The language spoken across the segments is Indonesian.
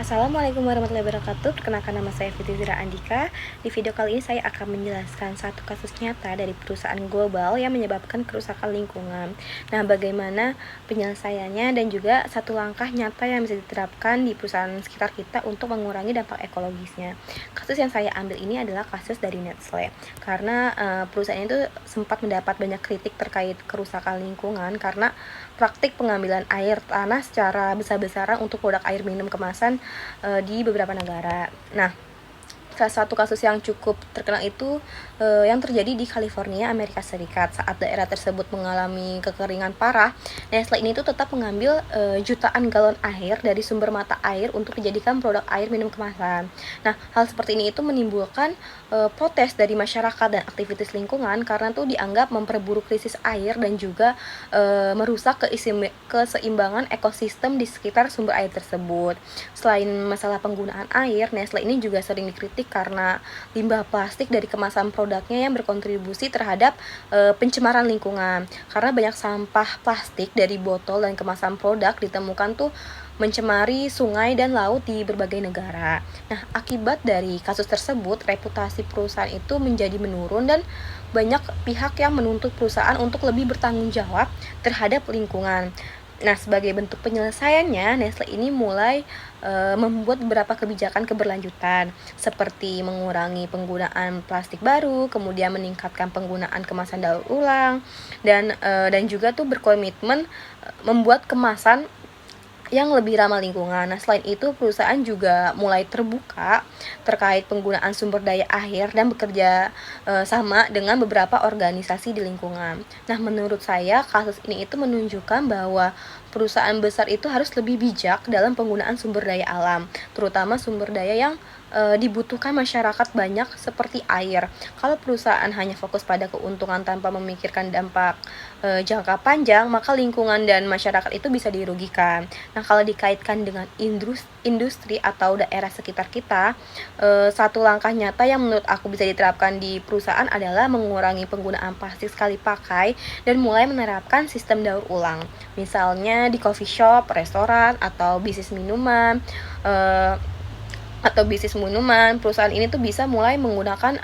Assalamualaikum warahmatullahi wabarakatuh. Perkenalkan, nama saya Fitri Zira Andika. Di video kali ini saya akan menjelaskan satu kasus nyata dari perusahaan global yang menyebabkan kerusakan lingkungan. Nah, bagaimana penyelesaiannya dan juga satu langkah nyata yang bisa diterapkan di perusahaan sekitar kita untuk mengurangi dampak ekologisnya. Kasus yang saya ambil ini adalah kasus dari Nestle. Karena perusahaan itu sempat mendapat banyak kritik terkait kerusakan lingkungan karena praktik pengambilan air tanah secara besar-besaran untuk produk air minum kemasan di beberapa negara. Nah, salah satu kasus yang cukup terkenal itu yang terjadi di California, Amerika Serikat. Saat daerah tersebut mengalami kekeringan parah, Nestle ini tuh tetap mengambil jutaan galon air dari sumber mata air untuk dijadikan produk air minum kemasan. Nah, hal seperti ini itu menimbulkan protes dari masyarakat dan aktivitas lingkungan karena tuh dianggap memperburuk krisis air dan juga merusak keseimbangan ekosistem di sekitar sumber air tersebut. Selain masalah penggunaan air, Nestle ini juga sering dikritik karena limbah plastik dari kemasan produknya yang berkontribusi terhadap pencemaran lingkungan. Karena banyak sampah plastik dari botol dan kemasan produk ditemukan tuh mencemari sungai dan laut di berbagai negara. Nah, akibat dari kasus tersebut, reputasi perusahaan itu menjadi menurun dan banyak pihak yang menuntut perusahaan untuk lebih bertanggung jawab terhadap lingkungan. Nah, sebagai bentuk penyelesaiannya, Nestle ini mulai membuat beberapa kebijakan keberlanjutan, seperti mengurangi penggunaan plastik baru, kemudian meningkatkan penggunaan kemasan daur ulang, dan juga tuh berkomitmen membuat kemasan yang lebih ramah lingkungan. Nah, selain itu perusahaan juga mulai terbuka terkait penggunaan sumber daya air dan bekerja sama dengan beberapa organisasi di lingkungan. Nah, menurut saya kasus ini itu menunjukkan bahwa perusahaan besar itu harus lebih bijak dalam penggunaan sumber daya alam, terutama sumber daya yang dibutuhkan masyarakat banyak seperti air. Kalau perusahaan hanya fokus pada keuntungan tanpa memikirkan dampak jangka panjang, maka lingkungan dan masyarakat itu bisa dirugikan. Nah, kalau dikaitkan dengan industri atau daerah sekitar kita, satu langkah nyata yang menurut aku bisa diterapkan di perusahaan adalah mengurangi penggunaan plastik sekali pakai dan mulai menerapkan sistem daur ulang. Misalnya di coffee shop, restoran, atau bisnis minuman, perusahaan ini tuh bisa mulai menggunakan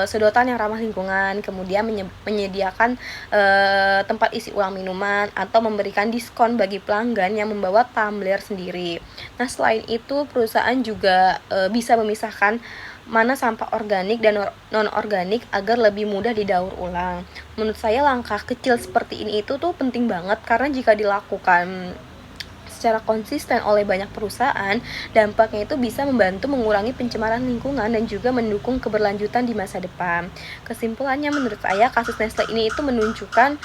sedotan yang ramah lingkungan, kemudian menyediakan tempat isi ulang minuman, atau memberikan diskon bagi pelanggan yang membawa tumbler sendiri. Nah, selain itu perusahaan juga bisa memisahkan mana sampah organik dan non-organik agar lebih mudah didaur ulang. Menurut saya langkah kecil seperti ini itu tuh penting banget karena jika dilakukan secara konsisten oleh banyak perusahaan, dampaknya itu bisa membantu mengurangi pencemaran lingkungan dan juga mendukung keberlanjutan di masa depan. Kesimpulannya, menurut saya kasus Nestle ini itu menunjukkan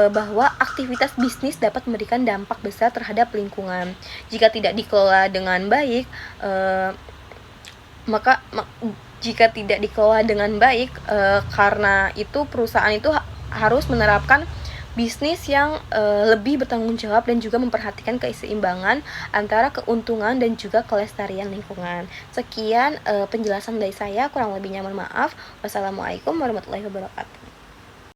bahwa aktivitas bisnis dapat memberikan dampak besar terhadap lingkungan. Jika tidak dikelola dengan baik, maka jika tidak dikelola dengan baik, karena itu perusahaan itu harus menerapkan bisnis yang lebih bertanggung jawab dan juga memperhatikan keseimbangan antara keuntungan dan juga kelestarian lingkungan. Sekian penjelasan dari saya, kurang lebihnya mohon maaf. Wassalamualaikum warahmatullahi wabarakatuh.